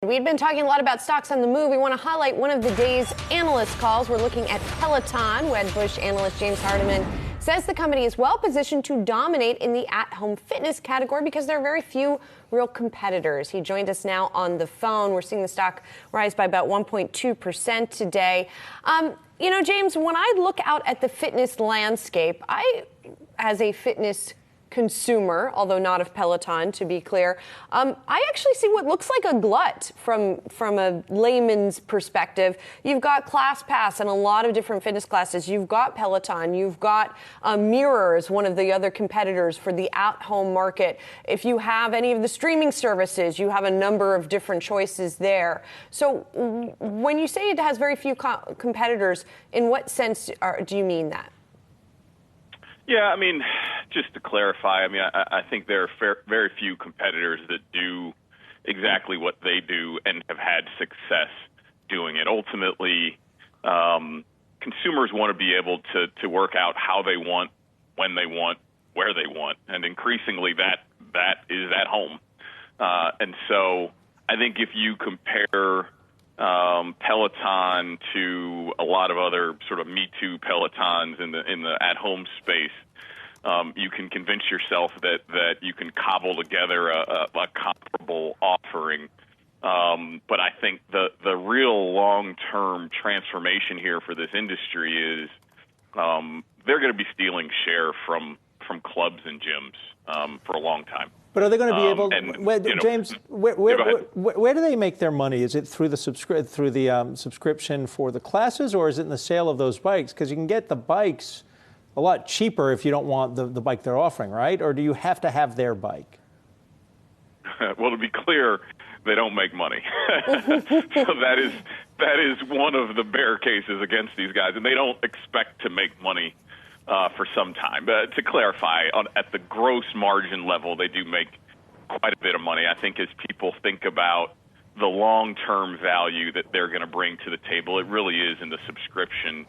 We've been talking a lot about stocks on the move. We want to highlight one of the day's analyst calls. We're looking at Peloton. Wedbush analyst James Hardiman says the company is well positioned to dominate in the at-home fitness category because there are very few real competitors. He joined us now on the phone. We're seeing the stock rise by about 1.2% today. James, when I look out at the fitness landscape, as a fitness consumer, although not of Peloton, to be clear, I actually see what looks like a glut from a layman's perspective. You've got ClassPass and a lot of different fitness classes. You've got Peloton. You've got Mirrors, one of the other competitors for the at-home market. If you have any of the streaming services, you have a number of different choices there. So when you say it has very few competitors, in what sense do you mean that? Yeah, I mean, just to clarify, I think there are very few competitors that do exactly what they do and have had success doing it. Ultimately, consumers want to be able to work out how they want, when they want, where they want, and increasingly that is at home. And so I think if you compare Peloton to a lot of other sort of Me Too Pelotons in the at-home space, you can convince yourself that you can cobble together a comparable offering. But I think the real long-term transformation here for this industry is they're going to be stealing share from clubs and gyms for a long time. But are they going to be able? James, where do they make their money? Is it through the subscription for the classes, or is it in the sale of those bikes? Because you can get the bikes a lot cheaper if you don't want the bike they're offering, right? Or do you have to have their bike? Well, to be clear, they don't make money. So that is one of the bear cases against these guys, and they don't expect to make money for some time. But to clarify, at the gross margin level, they do make quite a bit of money. I think as people think about the long-term value that they're going to bring to the table, it really is in the subscription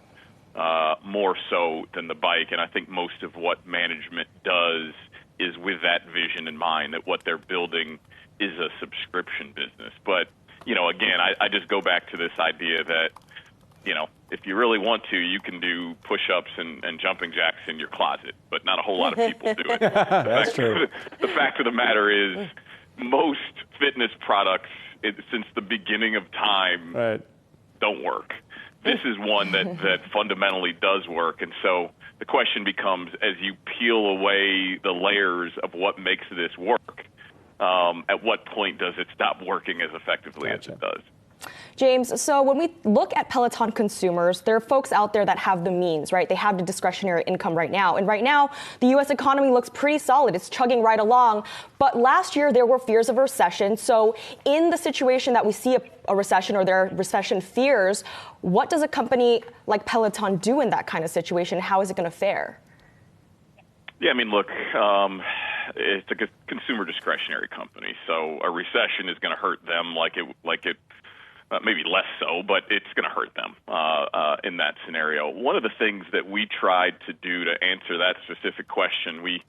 more so than the bike. And I think most of what management does is with that vision in mind, that what they're building is a subscription business. But, again, I just go back to this idea that, if you really want to, you can do push-ups and jumping jacks in your closet, but not a whole lot of people do it. That's true. The fact of the matter is most fitness products since the beginning of time don't work. This is one that fundamentally does work. And so the question becomes, as you peel away the layers of what makes this work, at what point does it stop working as effectively as it does? James, so when we look at Peloton consumers, there are folks out there that have the means, right? They have the discretionary income right now. And right now, the U.S. economy looks pretty solid. It's chugging right along. But last year, there were fears of a recession. So in the situation that we see a recession, or there are recession fears, what does a company like Peloton do in that kind of situation? How is it going to fare? Yeah, look, it's a consumer discretionary company. So a recession is going to hurt them like it maybe less so, but it's going to hurt them in that scenario. One of the things that we tried to do to answer that specific question, we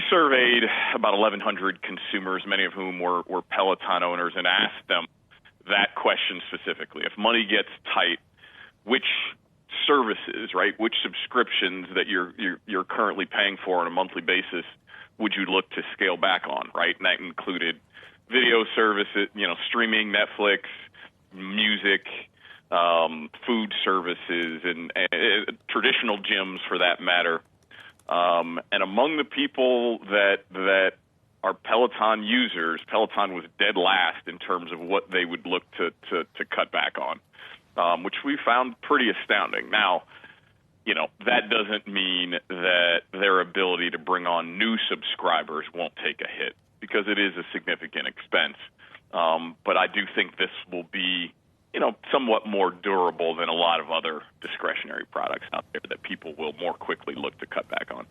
surveyed about 1,100 consumers, many of whom were Peloton owners, and asked them that question specifically. If money gets tight, which services, right, which subscriptions that you're currently paying for on a monthly basis would you look to scale back on, right? And that included video services, streaming, Netflix, music, food services, and traditional gyms for that matter. And among the people that are Peloton users, Peloton was dead last in terms of what they would look to cut back on, which we found pretty astounding. Now, that doesn't mean that their ability to bring on new subscribers won't take a hit, because it is a significant expense. But I do think this will be, somewhat more durable than a lot of other discretionary products out there that people will more quickly look to cut back on.